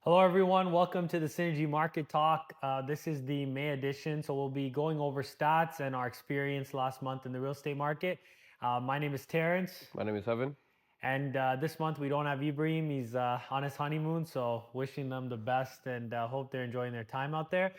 Hello, everyone. Welcome to the Synergy Market Talk. This is the May edition, so we'll be going over stats and our experience last month in the real estate market. My name is Terrence, My name is Heaven. and this month we don't have Ibrahim. He's on his honeymoon, so wishing them the best and hope they're enjoying their time out there.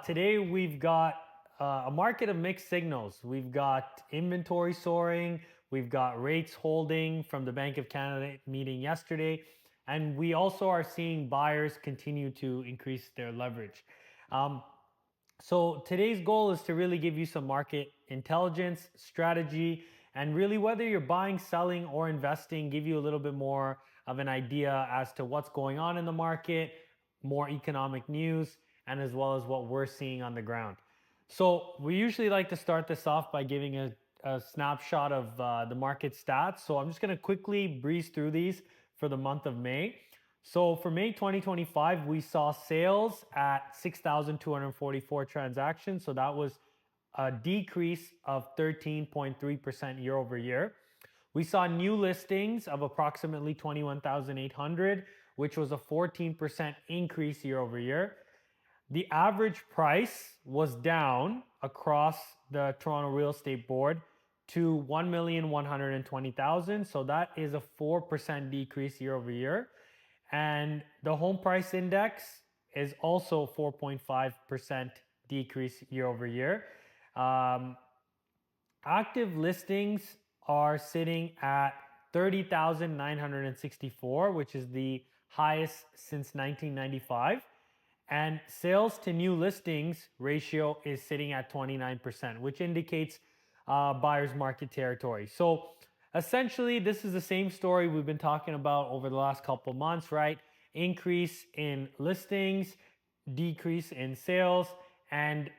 Today we've got a market of mixed signals. We've got inventory soaring, we've got rates holding from the Bank of Canada meeting yesterday, and we also are seeing buyers continue to increase their leverage. Um, so today's goal is to really give you some market intelligence, strategy, and really whether you're buying, selling, or investing, give you a little bit more of an idea as to what's going on in the market, more economic news, and as well as what we're seeing on the ground. So we usually like to start this off by giving a snapshot of the market stats. So I'm just going to quickly breeze through these for the month of May. So for May 2025, we saw sales at 6,244 transactions. So that was a decrease of 13.3% year over year. We saw new listings of approximately 21,800, which was a 14% increase year over year. The average price was down across the Toronto Real Estate Board to 1,120,000. So that is a 4% decrease year over year. And the home price index is also 4.5% decrease year over year. Um, Active listings are sitting at 30,964, which is the highest since 1995. And sales to new listings ratio is sitting at 29%, which indicates buyer's market territory. So essentially, this is the same story we've been talking about over the last couple months, right? Increase in listings, decrease in sales, and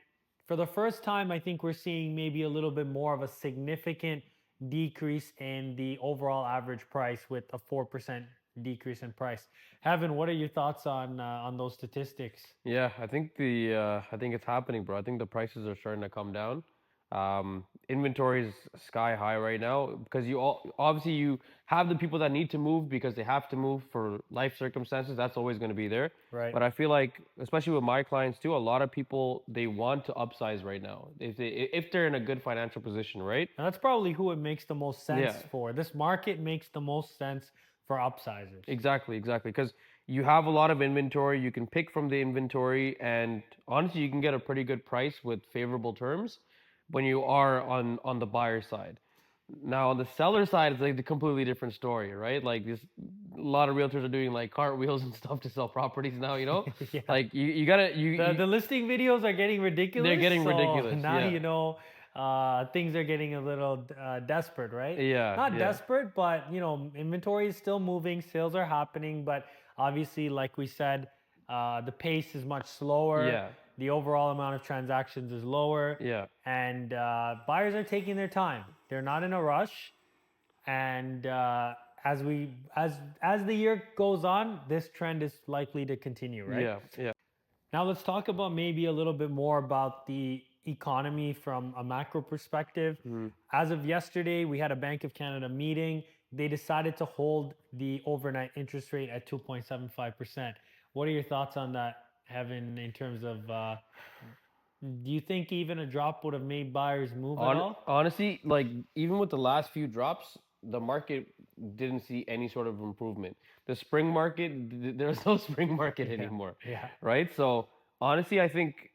for the first time, I think we're seeing maybe a little bit more of a significant decrease in the overall average price with a 4% decrease in price. Heaven, what are your thoughts on those statistics? Yeah, I think it's happening, bro. I think the prices are starting to come down. Inventory is sky high right now because obviously you have the people that need to move because they have to move for life circumstances. That's always going to be there. Right. But I feel like, especially with my clients too, a lot of people they want to upsize right now if they're in a good financial position, right? And that's probably who it makes the most sense Yeah. for. This market makes the most sense for upsizers. Exactly. Because you have a lot of inventory, you can pick from the inventory, and honestly, you can get a pretty good price with favorable terms when you are on the buyer side. Now, on the seller side, it's like a completely different story, right? Like this, a lot of realtors are doing like cartwheels and stuff to sell properties now. Yeah. Like you gotta The listing videos are getting they're ridiculous. getting So ridiculous. now Yeah, you know things are getting a little desperate, right? yeah, Not yeah. desperate, but inventory is still moving, sales are happening, but obviously, like we said, the pace is much slower. Yeah, The overall amount of transactions is lower, yeah. and buyers are taking their time. They're not in a rush, and as the year goes on, this trend is likely to continue, right? Yeah, yeah. Now let's talk about maybe a little bit more about the economy from a macro perspective. Mhm. As of yesterday, we had a Bank of Canada meeting. They decided to hold the overnight interest rate at 2.75%. What are your thoughts on that, Heaven, in terms of do you think even a drop would have made buyers move at all? Honestly, like even with the last few drops, the market didn't see any sort of improvement. The spring market, there's no spring market Yeah, anymore, yeah. right? So honestly, I think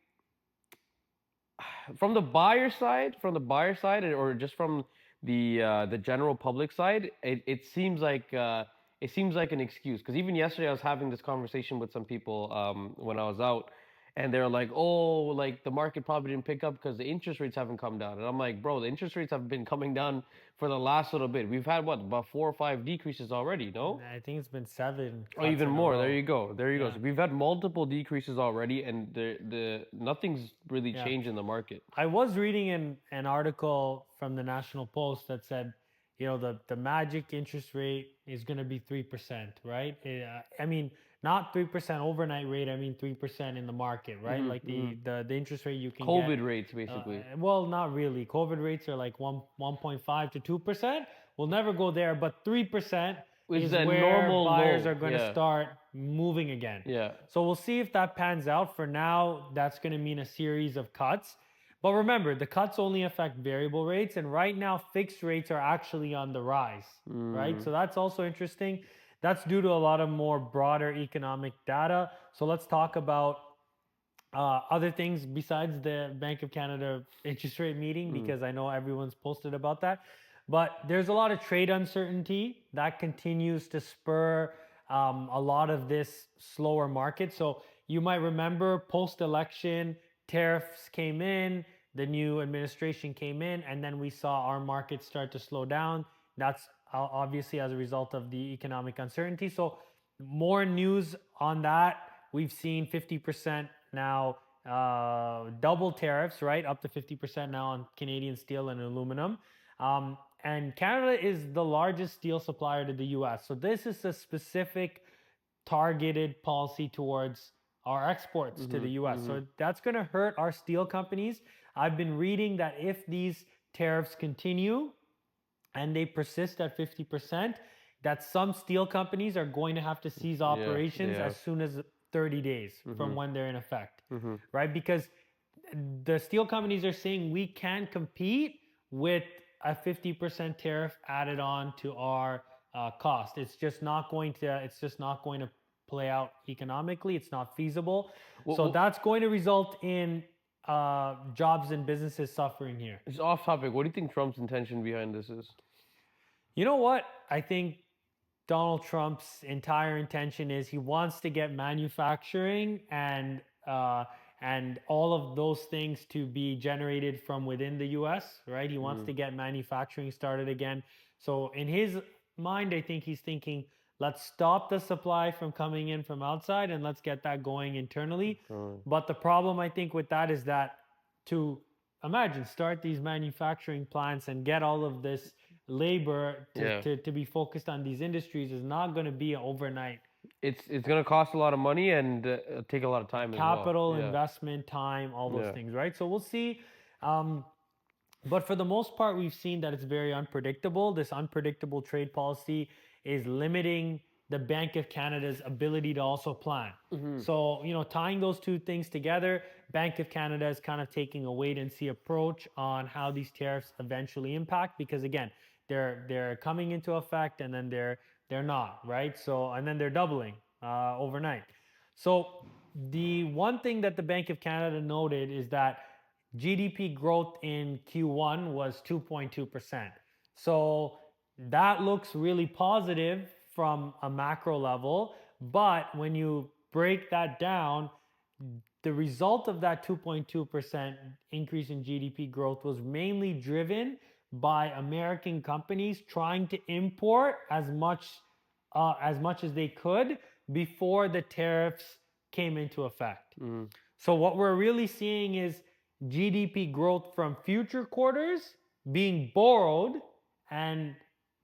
from the buyer side, or just from the general public side, it seems like an excuse. Because even yesterday, I was having this conversation with some people when I was out, and they're like, "Oh, like the market probably didn't pick up because the interest rates haven't come down." And I'm like, "Bro, the interest rates have been coming down for the last little bit. We've had what about 4 or 5 decreases already, no?" I think it's been 7 Oh, cuts even in a more. There row. you go. There you go. Yeah, So we've had multiple decreases already, and the nothing's really yeah. changed in the market. I was reading an article from the National Post that said, the magic interest rate is going to be 3%, right? I mean, not 3% overnight rate. I mean 3% in the market, right? Like Hmm. the interest rate you can get. COVID rates, basically. Well, not really. COVID rates are like 1.5 to 2%. We'll never go there, but 3%. Which is is a where normal buyers low. are going to Yeah. start moving again. Yeah. So we'll see if that pans out. For now, that's going to mean a series of cuts. But remember, the cuts only affect variable rates, and right now fixed rates are actually on the rise, right? Mm. So that's also interesting. That's due to a lot of more broader economic data. So let's talk about other things besides the Bank of Canada interest rate meeting, Mm. because I know everyone's posted about that. But there's a lot of trade uncertainty that continues to spur a lot of this slower market. So you might remember post-election, tariffs came in, the new administration came in, and then we saw our market start to slow down. That's obviously as a result of the economic uncertainty. So more news on that. We've seen 50% now, double tariffs, right? Up to 50% now on Canadian steel and aluminum. And Canada is the largest steel supplier to the US. So this is a specific targeted policy towards our exports to Mm-hmm. the US. Mm-hmm. So that's going to hurt our steel companies. I've been reading that if these tariffs continue and they persist at 50%, that some steel companies are going to have to cease Yeah. operations Yeah. as soon as 30 days Mm-hmm. from when they're in effect, Mm-hmm. right? Because the steel companies are saying we can compete with a 50% tariff added on to our cost. It's just not going to play out economically. It's not feasible. So Well, that's going to result in jobs and businesses suffering here. it's off topic. What do you think Trump's intention behind this is? You know what? I think Donald Trump's entire intention is he wants to get manufacturing and all of those things to be generated from within the U.S. Right? He wants Mm-hmm. to get manufacturing started again. So in his mind, I think he's thinking, let's stop the supply from coming in from outside and let's get that going internally. But the problem I think with that is that to imagine start these manufacturing plants and get all of this labor Yeah. to be focused on these industries is not going to be overnight. It's gonna cost a lot of money and take a lot of time as well. Capital, Yeah. investment, time, all those Yeah. things, right? So we'll see. Um, but for the most part, we've seen that it's very unpredictable. This unpredictable trade policy is limiting the Bank of Canada's ability to also plan. Mm-hmm. So, tying those two things together, Bank of Canada is kind of taking a wait and see approach on how these tariffs eventually impact, because again, they're coming into effect and then they're not, right? So, and then they're doubling overnight. So the one thing that the Bank of Canada noted is that GDP growth in Q1 was 2.2%. So that looks really positive from a macro level. But when you break that down, the result of that 2.2% increase in GDP growth was mainly driven by American companies trying to import as much as they could before the tariffs came into effect. Mm-hmm. So what we're really seeing is GDP growth from future quarters being borrowed, and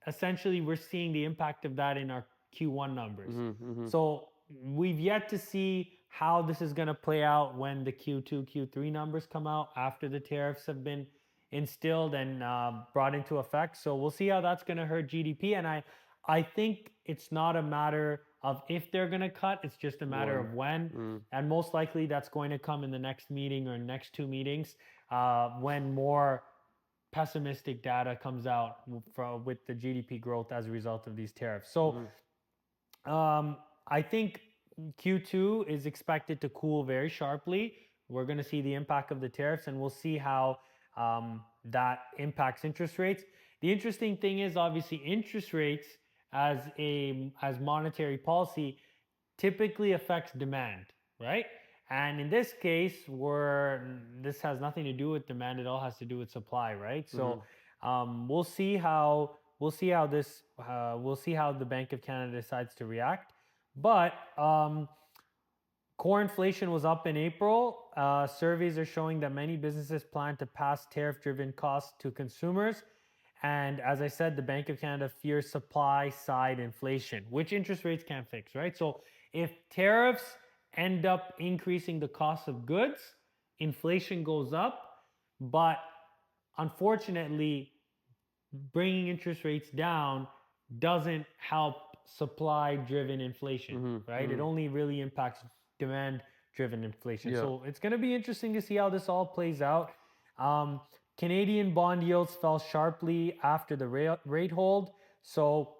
essentially we're seeing the impact of that in our Q1 numbers. Mm-hmm. So we've yet to see how this is going to play out when the Q2, Q3 numbers come out after the tariffs have been instilled and brought into effect. So we'll see how that's going to hurt GDP. And I think it's not a matter of if they're going to cut, it's just a matter of when. Mm. And most likely that's going to come in the next meeting or next two meetings when more pessimistic data comes out with the GDP growth as a result of these tariffs. So I think Q2 is expected to cool very sharply. We're going to see the impact of the tariffs, and we'll see how that impacts interest rates. The interesting thing is obviously interest rates as monetary policy typically affects demand, right? And in this case, this has nothing to do with demand; it all has to do with supply, right? So we'll see how the Bank of Canada decides to react. But core inflation was up in April. Surveys are showing that many businesses plan to pass tariff-driven costs to consumers. And as I said, the Bank of Canada fears supply side inflation, which interest rates can't fix, right? So if tariffs end up increasing the cost of goods, inflation goes up. But unfortunately, bringing interest rates down doesn't help supply driven inflation, Mhm. right? It Mhm. only really impacts demand driven inflation. Yeah. So it's going to be interesting to see how this all plays out. Um, Canadian bond yields fell sharply after the rate hold. So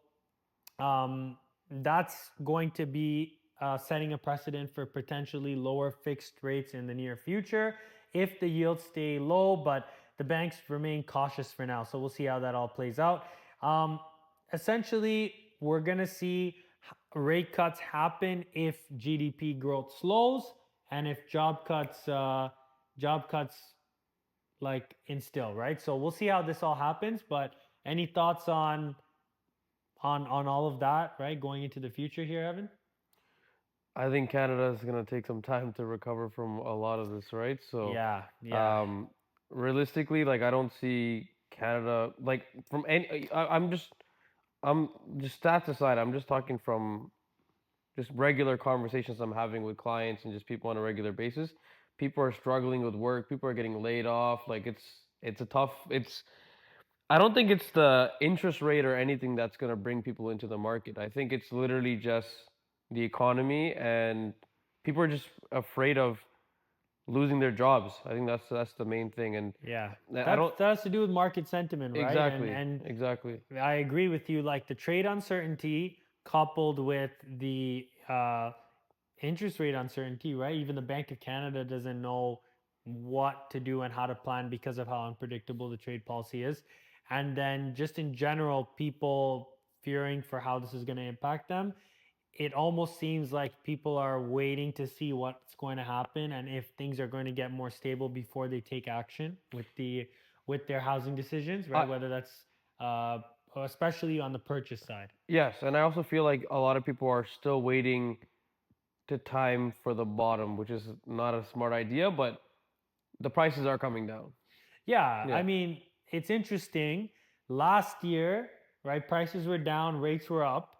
um, that's going to be setting a precedent for potentially lower fixed rates in the near future if the yields stay low, but the banks remain cautious for now. So we'll see how that all plays out. Um, Essentially, we're going to see rate cuts happen if GDP growth slows and if job cuts like instill, right? So we'll see how this all happens. But any thoughts on all of that, right? Going into the future here, Evan? I think Canada is gonna take some time to recover from a lot of this, right? So, Yeah, yeah, um, realistically, like I don't see Canada like from any. I'm just stats aside. I'm just talking from just regular conversations I'm having with clients and just people on a regular basis. People are struggling with work. People are getting laid off. Like it's a tough. It's I don't think it's the interest rate or anything that's going to bring people into the market. I think it's literally just the economy and people are just afraid of losing their jobs. I think that's the main thing. And yeah. I don't That has to do with market sentiment, right? And exactly, and exactly. I agree with you. Like the trade uncertainty coupled with the interest rate uncertainty, right? Even the Bank of Canada doesn't know what to do and how to plan because of how unpredictable the trade policy is. And then just in general, people fearing for how this is going to impact them. It almost seems like people are waiting to see what's going to happen and if things are going to get more stable before they take action with their housing decisions, right? I Whether that's uh, especially on the purchase side. yes, and I also feel like a lot of people are still waiting to time for the bottom, which is not a smart idea, but the prices are coming down. Yeah, I Yeah. mean, it's interesting. Last year, right, prices were down, rates were up.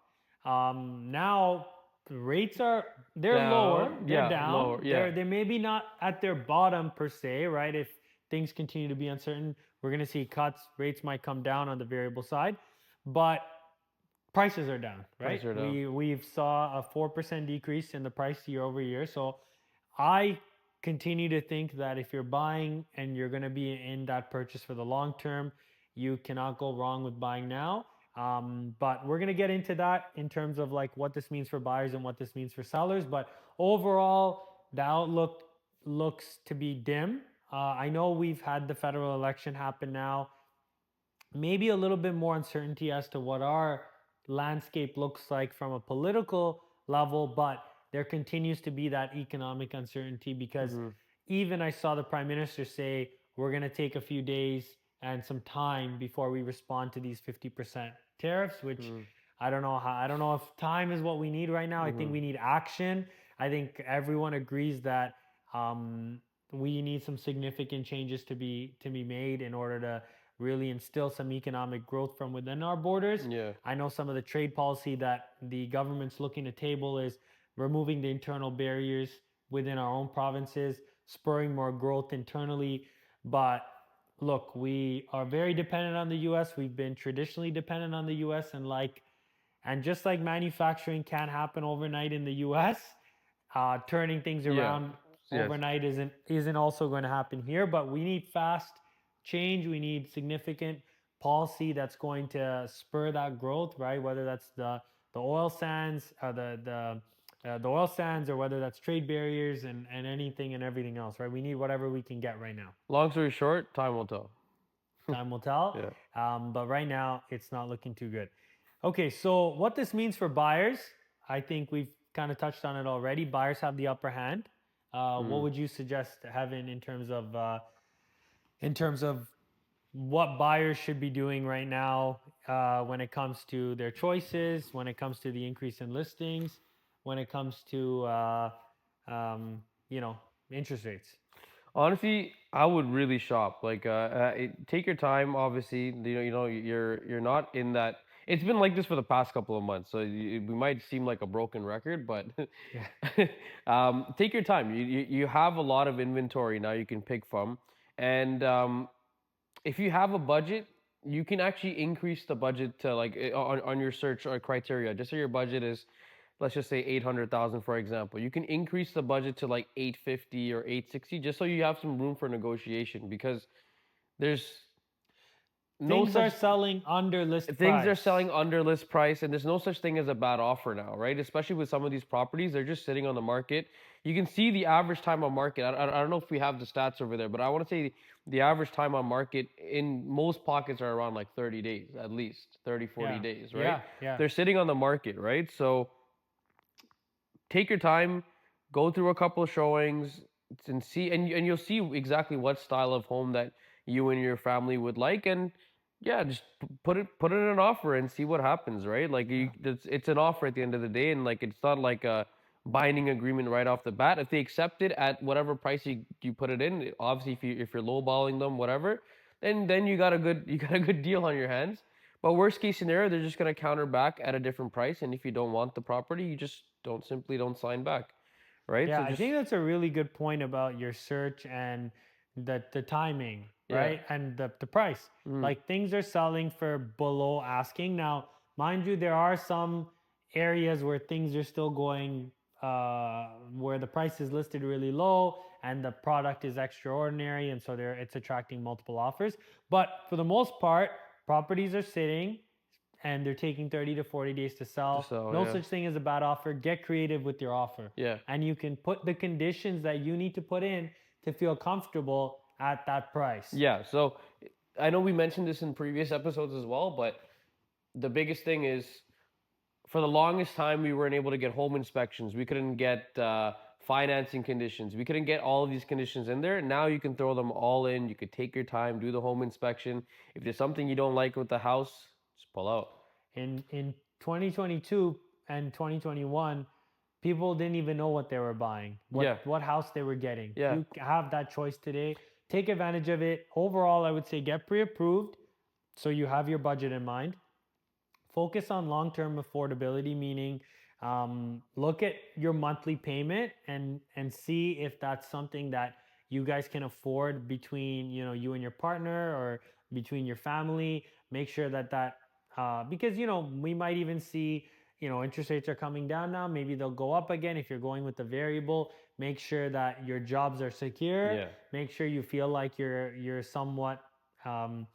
Now the rates are they're lower, Down, they're yeah, down. lower, yeah. They're maybe not at their bottom per se, right? If things continue to be uncertain, we're going to see cuts. Rates might come down on the variable side, but prices are down, right? Prices are down. We've saw a 4% decrease in the price year over year. So I continue to think that if you're buying and you're going to be in that purchase for the long term, you cannot go wrong with buying now. But we're going to get into that in terms of like what this means for buyers and what this means for sellers. But overall, the outlook looks to be dim. I know we've had the federal election happen now, maybe a little bit more uncertainty as to what our landscape looks like from a political level, but there continues to be that economic uncertainty because Hmm. even I saw the prime minister say we're going to take a few days and some time before we respond to these 50% tariffs, which Hmm. I don't know if time is what we need right now. I think Hmm. we need action. I think everyone agrees that um, we need some significant changes to be made in order to really instill some economic growth from within our borders. Yeah. I know some of the trade policy that the government's looking to table is removing the internal barriers within our own provinces, spurring more growth internally. But look, we are very dependent on the US. We've been traditionally dependent on the US, and just like manufacturing can't happen overnight in the US, turning things Yeah. around Yes. overnight isn't also going to happen here. But we need fast change. We need significant policy that's going to spur that growth, right? Whether that's the oil sands, the oil sands, or whether that's trade barriers and anything and everything else, right? We need whatever we can get right now. Long story short, time will tell. Time will tell. Yeah. But right now, it's not looking too good. Okay, so what this means for buyers, I think we've kind of touched on it already. Buyers have the upper hand. What Mm. would you suggest, Heaven, in terms of what buyers should be doing right now when it comes to their choices, when it comes to the increase in listings, when it comes to um, you know interest rates? Honestly, I would really shop. Like, take your time. Obviously, you're not in that. It's been like this for the past couple of months, so we might seem like a broken record, but Yeah. take your time. You have a lot of inventory now you can pick from, and if you have a budget, you can actually increase the budget to like on your search or criteria. Just say your budget is, let's just say 800,000 for example. You can increase the budget to like 850 or 860 just so you have some room for negotiation because there's no Things are such selling under list things are price. selling under list price and there's no such thing as a bad offer now, right? Especially with some of these properties, they're just sitting on the market. You can see the average time on market. I don't know if we have the stats over there, but I want to say the average time on market in most pockets are around like 30 days, at least 30, 40 Yeah. days, right? Yeah. Yeah. They're sitting on the market, right? So take your time, go through a couple of showings and see, and you'll see exactly what style of home that you and your family would like, and yeah, just put it in an offer and see what happens, right? Like Yeah. it's an offer at the end of the day, and like it's not like a binding agreement right off the bat. If they accept it at whatever price you put it in, obviously if you're lowballing them, whatever, then you got a good you got a good deal on your hands. But worst case scenario, they're just gonna counter back at a different price, and if you don't want the property, you just don't sign back, right? Yeah, So I just think that's a really good point about your search and the timing, yeah, right? And the price. mm, Like things are selling for below asking. Now, mind you, there are some areas where things are still going where the price is listed really low and the product is extraordinary and so it's attracting multiple offers. But for the most part, properties are sitting and they're taking 30 to 40 days to to sell. sell, No yeah, such thing as a bad offer. Get creative with your offer. yeah. And you can put the conditions that you need to put in to feel comfortable at that price. Yeah, so I know we mentioned this in previous episodes as well, but the biggest thing is for the longest time we weren't able to get home inspections. We couldn't get financing conditions. We couldn't get all of these conditions in there. Now you can throw them all in. You could take your time, do the home inspection. If there's something you don't like with the house, just pull out. In 2022 and 2021, people didn't even know what they were buying, Yeah, what house they were getting. yeah, You have that choice today. Take advantage of it. Overall, I would say get pre-approved so you have your budget in mind. Focus on long-term affordability, meaning look at your monthly payment and see if that's something that you guys can afford between you and your partner or between your family. Make sure that because we might even see interest rates are coming down now. Maybe they'll go up again. If you're going with the variable, make sure that your jobs are secure. yeah. Make sure you feel like you're somewhat um,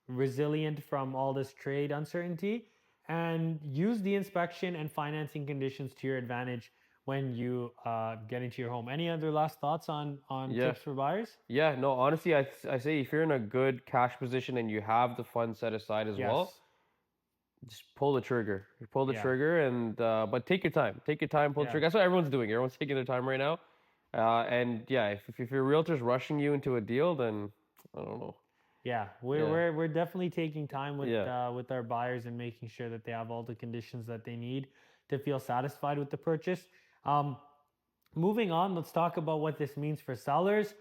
resilient from all this trade uncertainty, and use the inspection and financing conditions to your advantage when you get into your home. Any other last thoughts on Yeah. tips for buyers? Yeah, no, honestly, I say if you're in a good cash position and you have the funds set aside as well, Yes. just pull the trigger. You pull the Yeah. trigger and but take your time. Take your time, pull the Yeah. trigger. That's what everyone's doing. Everyone's taking their time right now. And yeah, if your realtor's rushing you into a deal, then I don't know. Yeah, we're Yeah. we're we're definitely taking time Yeah. with our buyers and making sure that they have all the conditions that they need to feel satisfied with the purchase. Um, Moving on, let's talk about what this means for sellers.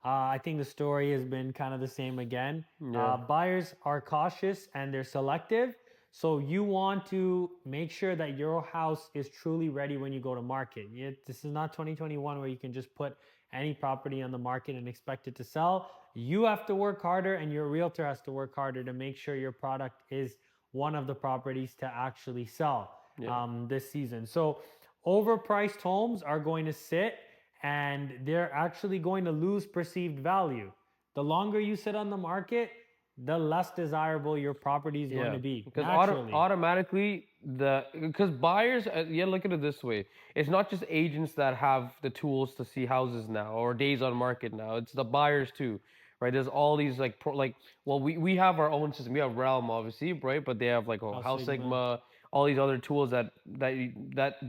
I think the story has been kind of the same again. Yeah. Buyers are cautious and they're selective. So you want to make sure that your house is truly ready when you go to market. This is not 2021 where you can just put any property on the market and expect it to sell. You have to work harder and your realtor has to work harder to make sure your product is one of the properties to actually sell Yeah. this season. So overpriced homes are going to sit and they're actually going to lose perceived value. The longer you sit on the market, the less desirable your property is going Yeah, to be because naturally. automatically because buyers, yeah, look at it this way. It's not just agents that have the tools to see houses now or days on market now. It's the buyers too, right? There's all these well, we have our own system. We have Realm obviously, right? But they have like How House Sigma. Sigma, all these other tools that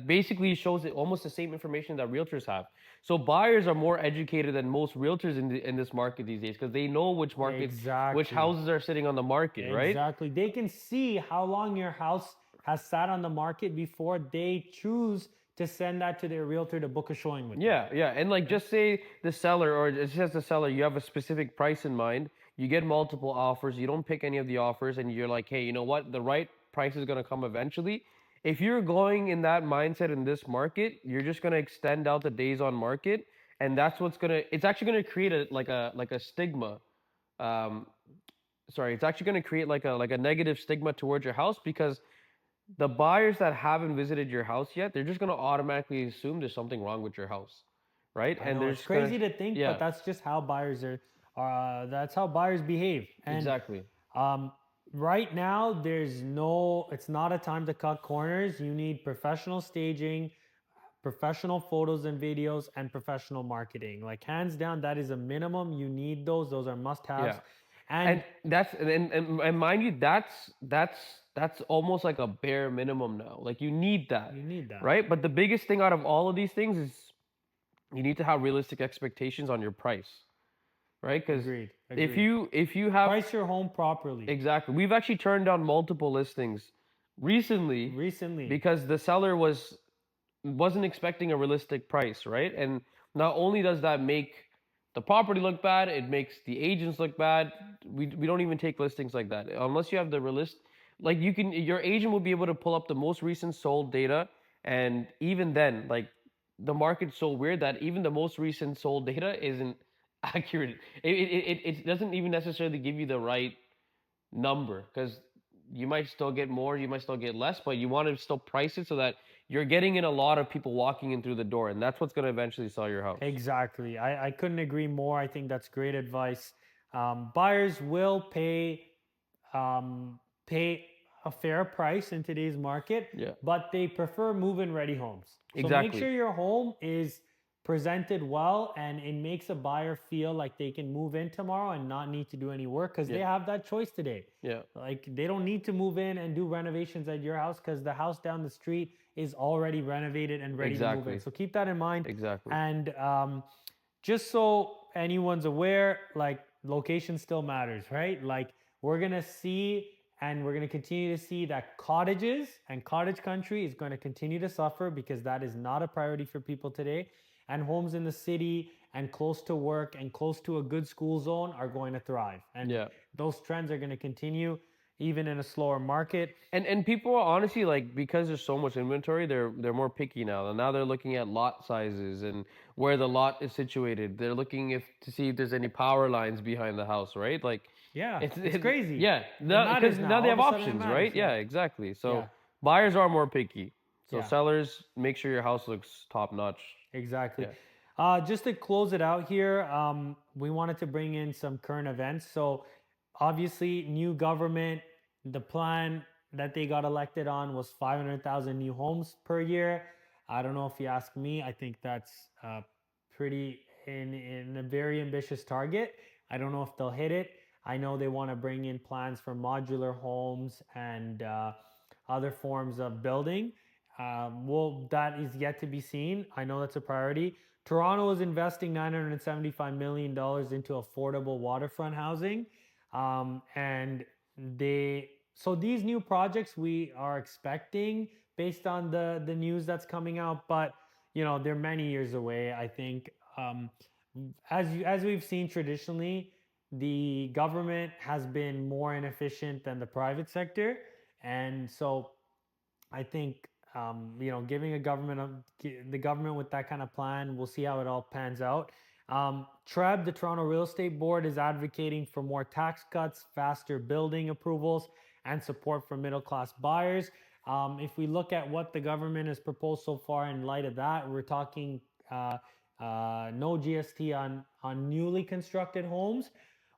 basically shows it almost the same information that realtors have. So buyers are more educated than most realtors in this market these days because they know which Exactly. houses are sitting on the market, right? Exactly. They can see how long your house has sat on the market before they choose to send that to their realtor to book a showing with them. Yeah, yeah. And like just say the seller or it says the seller, you have a specific price in mind, you get multiple offers, you don't pick any of the offers, and you're like, hey, you know what? The right price is gonna come eventually. If you're going in that mindset in this market, you're just gonna extend out the days on market, and that's what's gonna it's actually gonna create a like a stigma. Um sorry, it's actually going to create like a negative stigma towards your house, because the buyers that haven't visited your house yet, they're just going to automatically assume there's something wrong with your house, right? I And know they're it's just going to, crazy to think, but yeah, that's just how buyers are. That's how buyers behave. And exactly. um, right now, there's no. It's not a time to cut corners. You need professional staging, professional photos and videos, and professional marketing. Like hands down, that is a minimum. You need those. Those are must-haves. Yeah. And And that's and mind you, that's almost like a bare minimum now. Like you need that, you need that. right? But the biggest thing out of all of these things is you need to have realistic expectations on your price, right? Because Agreed. if Agreed. you have Price your home properly. exactly, we've actually turned down multiple listings recently Recently, because the seller wasn't expecting a realistic price, right? And not only does that make the property look bad, it makes the agents look bad. We don't even take listings like that unless you have the realist. Like you can, your agent will be able to pull up the most recent sold data, and even then, like the market's so weird that even the most recent sold data isn't accurate. It doesn't even necessarily give you the right number, because you might still get more, you might still get less, but you want to still price it so that you're getting in a lot of people walking in through the door, and that's what's going to eventually sell your house. exactly. I couldn't agree more. I think that's great advice. Buyers will um, pay a fair price in today's market, Yeah, but they prefer move-in ready homes. So make exactly. sure your home is presented well and it makes a buyer feel like they can move in tomorrow and not need to do any work because they Yeah, have that choice today. yeah, Like they don't need to move in and do renovations at your house because the house down the street is already renovated and ready to move in. exactly, So keep that in mind. exactly. And just so anyone's aware, like location still matters, right? Like we're gonna see and we're gonna continue to see that cottages and cottage country is going to continue to suffer because that is not a priority for people today. And homes in the city and close to work and close to a good school zone are going to thrive. And Yeah. those trends are going to continue even in a slower market. And people are honestly, like, because there's so much inventory, they're more picky now. And now they're looking at lot sizes and where the lot is situated. They're looking if to see if there's any power lines behind the house, right? Like Yeah, it's it crazy. yeah, It because matters now. now they All of have a sudden it options, matters. right? Yeah, Yeah. exactly. So Yeah. buyers are more picky. So Yeah. sellers, make sure your house looks top notch. Exactly. Yeah. Just to close it out here, we wanted to bring in some current events. So, obviously, new government, the plan that they got elected on was 500,000 new homes per year. I don't know if you ask me. I think that's pretty in a very ambitious target. I don't know if they'll hit it. I know they want to bring in plans for modular homes and other forms of building. Well, that is yet to be seen. I know that's a priority. Toronto is investing $975 million into affordable waterfront housing. And so these new projects we are expecting based on the news that's coming out, but they're many years away. I think as we've seen traditionally, the government has been more inefficient than the private sector, and so I think giving the government with that kind of plan, we'll see how it all pans out. TREB, the Toronto Real Estate Board, is advocating for more tax cuts, faster building approvals, and support for middle class buyers. If we look at what the government has proposed so far in light of that, we're talking no GST on newly constructed homes,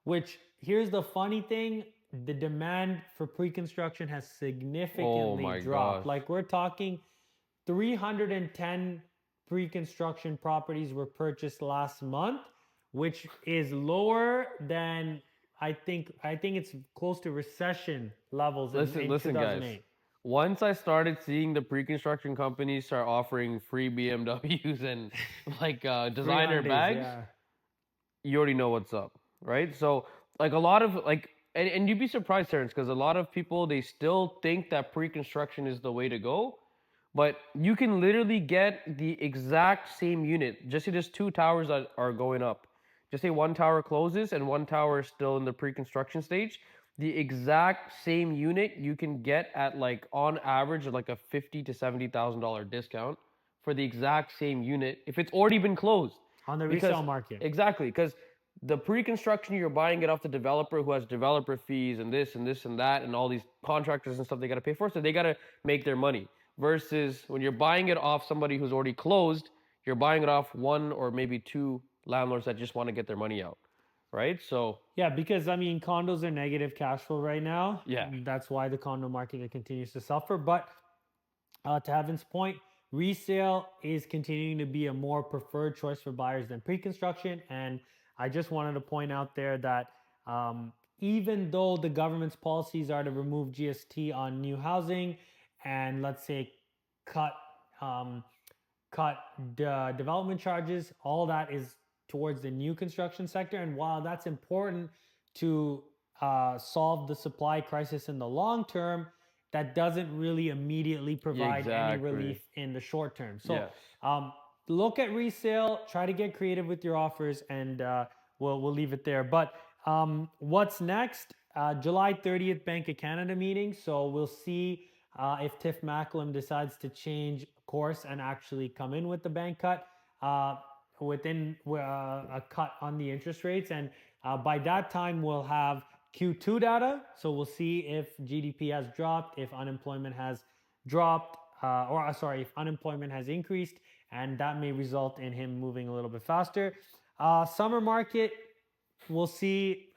which here's the funny thing, the demand for pre-construction has Oh significantly my dropped. gosh. Like we're talking 310 pre-construction properties were purchased last month, which is lower than I think it's close to recession levels Listen, in listen, guys. 2008. Once I started seeing the pre-construction companies start offering free BMWs and like Free designer Hyundais, bags, yeah. you already know what's up, right? So like a lot of like, and you'd be surprised, Terrence, because a lot of people, they still think that pre-construction is the way to go, but you can literally get the exact same unit. Just say there's two towers that are going up. Just say one tower closes and one tower is still in the pre-construction stage. The exact same unit you can get at like on average like a $50,000 to $70,000 discount for the exact same unit if it's already been closed. On the Because resale market. exactly, because the pre-construction, you're buying it off the developer who has developer fees and this and this and that and all these contractors and stuff they got to pay for, so they got to make their money. Versus when you're buying it off somebody who's already closed, you're buying it off one or maybe two landlords that just want to get their money out, right? So Yeah, because I mean, condos are negative cash flow right now. yeah, That's why the condo market continues to suffer. But to Heaven's point, resale is continuing to be a more preferred choice for buyers than pre-construction. And I just wanted to point out there that even though the government's policies are to remove GST on new housing and let's say cut um, cut development charges, all that is towards the new construction sector. And while that's important to solve the supply crisis in the long term, that doesn't really immediately provide any exactly. relief in the short term. So Yes. look at resale, try to get creative with your offers, and we'll leave it there. But what's next? July 30th, Bank of Canada meeting. So we'll see if Tiff Macklem decides to change course and actually come in with the bank cut within a cut on the interest rates. And by that time, we'll have Q2 data. So we'll see if GDP has dropped, if unemployment has dropped, sorry, if unemployment has increased, and that may result in him moving a little bit faster. Summer market, we'll see.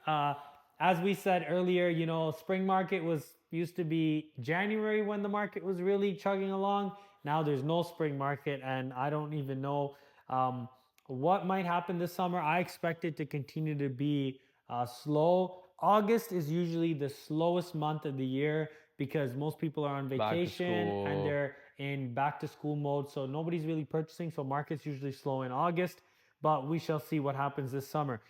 As we said earlier, spring market used to be January when the market was really chugging along. Now there's no spring market, and I don't even know what might happen this summer. I expect it to continue to be slow. August is usually the slowest month of the year because most people are on Back to vacation and school. they're in back to school mode. So nobody's really purchasing. So markets usually slow in August, but we shall see what happens this summer.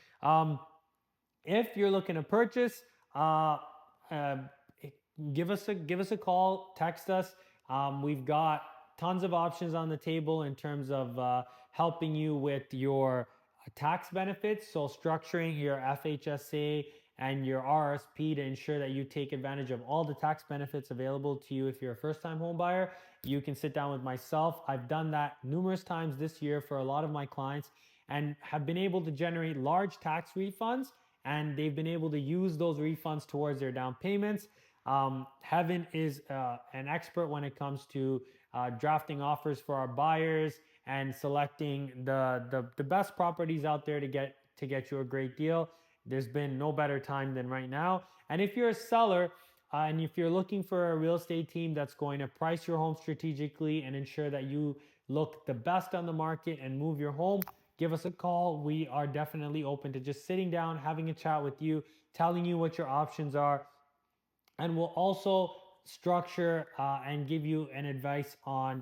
If you're looking to purchase, uh, give us a call, text us. We've got tons of options on the table in terms of helping you with your tax benefits. So structuring your FHSA and your RSP to ensure that you take advantage of all the tax benefits available to you if you're a first-time home buyer. You can sit down with myself. I've done that numerous times this year for a lot of my clients and have been able to generate large tax refunds, and they've been able to use those refunds towards their down payments. Heaven is an expert when it comes to drafting offers for our buyers and selecting the best properties out there to get you a great deal. There's been no better time than right now. And if you're a seller and if you're looking for a real estate team that's going to price your home strategically and ensure that you look the best on the market and move your home, give us a call. We are definitely open to just sitting down, having a chat with you, telling you what your options are, and we'll also structure and give you an advice on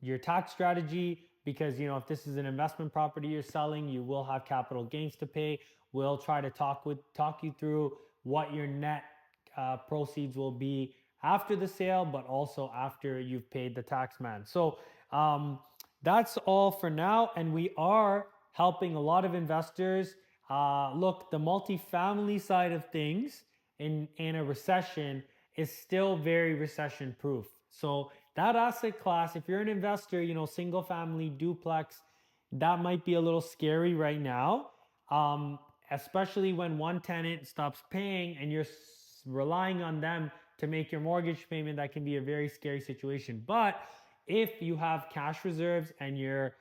your tax strategy, because if this is an investment property you're selling, you will have capital gains to pay. We'll try to talk you through what your net proceeds will be after the sale, but also after you've paid the tax man. So that's all for now, and we are helping a lot of investors. Look, the multifamily side of things in a recession is still very recession proof. So that asset class, if you're an investor, single family duplex, that might be a little scary right now, especially when one tenant stops paying and you're relying on them to make your mortgage payment. That can be a very scary situation. But if you have cash reserves and you're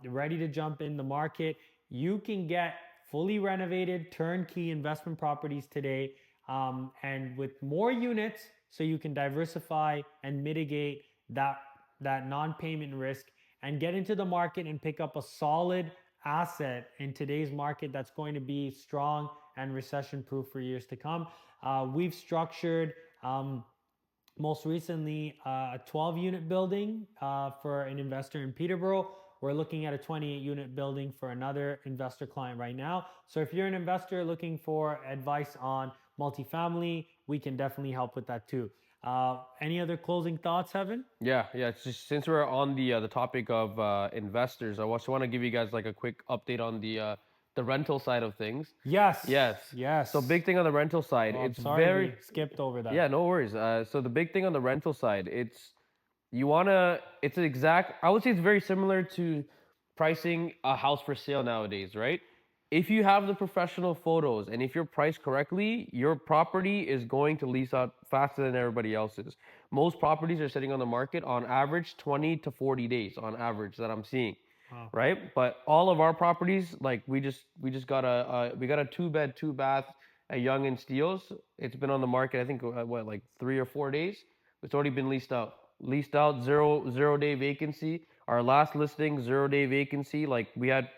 ready to jump in the market, you can get fully renovated turnkey investment properties today, and with more units, so you can diversify and mitigate that non-payment risk and get into the market and pick up a solid asset in today's market that's going to be strong and recession proof for years to come. We've structured most recently a 12 unit building for an investor in Peterborough. We're looking at a 28 unit building for another investor client right now. So if you're an investor looking for advice on multifamily, we can definitely help with that too. Any other closing thoughts, Heaven? Yeah. It's just since we're on the topic of investors, I also want to give you guys like a quick update on the rental side of things. Yes. Yes. Yes. So big thing on the rental side. Oh, I'm It's sorry very we skipped over that. yeah. No worries. So the big thing on the rental side, it's an exact. I would say it's very similar to pricing a house for sale nowadays, right? if you have the professional photos and if you're priced correctly, your property is going to lease out faster than everybody else's. Most properties are sitting on the market on average 20 to 40 days on average that I'm seeing, Wow. right? But all of our properties, like we just got a 2-bed, 2-bath at Young and Steeles. It's been on the market, I think, what, like 3 or 4 days. It's already been leased out. Leased out, zero day vacancy. Our last listing, 0-day vacancy. Like we had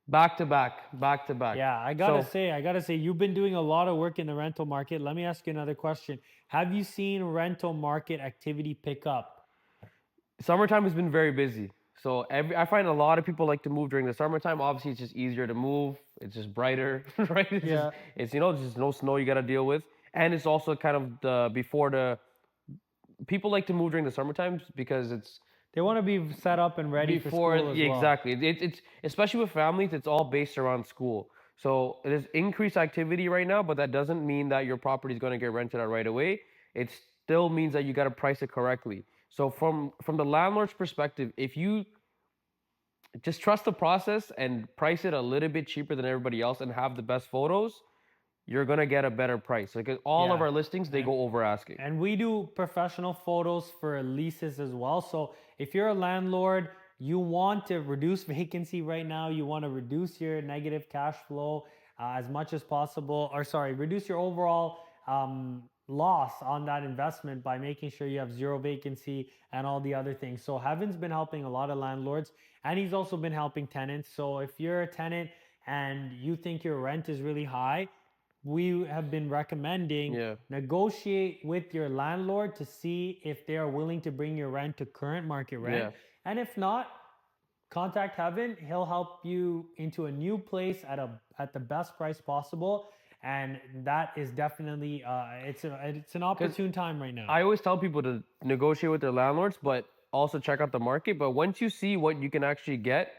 back to back, back to back. Yeah, I So gotta say, you've been doing a lot of work in the rental market. Let me ask you another question. Have you seen rental market activity pick up? summertime has been very busy. So I find a lot of people like to move during the summertime. Obviously, it's just easier to move. It's just brighter, right? Yeah. It's just no snow you got to deal with, and it's also kind of the before the people like to move during the summertime because it's They want to be set up and ready for before, school as yeah, well. exactly. It's especially with families, it's all based around school. So there's increased activity right now, but that doesn't mean that your property is going to get rented out right away. It still means that you got to price it correctly. So from the landlord's perspective, if you just trust the process and price it a little bit cheaper than everybody else and have the best photos, you're gonna get a better price. Like all of Yeah. our listings, they And go over asking. and we do professional photos for leases as well. So if you're a landlord, you want to reduce vacancy right now, you want to reduce your negative cash flow as much as possible, or sorry, reduce your overall loss on that investment by making sure you have zero vacancy and all the other things. So Heaven's been helping a lot of landlords, and he's also been helping tenants. So if you're a tenant and you think your rent is really high, we have been recommending Yeah, negotiate with your landlord to see if they are willing to bring your rent to current market rent. yeah. And if not, contact Heaven. He'll help you into a new place at the best price possible. And that is definitely it's an Because opportune time right now. I always tell people to negotiate with their landlords, but also check out the market. But once you see what you can actually get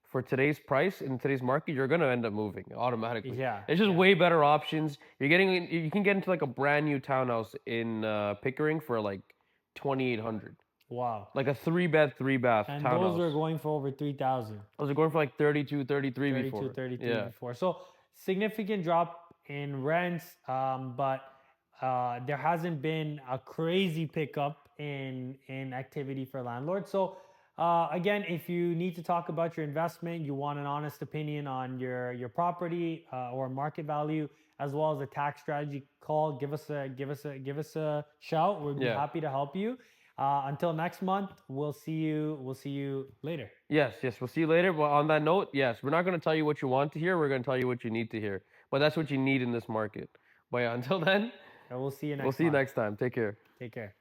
for today's price in today's market, you're gonna end up moving automatically. Yeah, It's just yeah. way better options. You can get into like a brand new townhouse in Pickering for like 2,800, Wow. like a 3-bed, 3-bath And those townhouse. are going for over 3,000. Those are going for like 32, 33 32, before. 33 Yeah, before. So significant drop in rents, but there hasn't been a crazy pickup in activity for landlords. So again, if you need to talk about your investment, you want an honest opinion on your property or market value, as well as a tax strategy, call, give us a shout. We'd be yeah. happy to help you. Until next month, we'll see you later. Yes, yes. We'll see you later. Well, on that note, yes, we're not going to tell you what you want to hear. We're going to tell you what you need to hear. But that's what you need in this market. But yeah, until then, And we'll see you we'll next see you month. next time. Take care. Take care.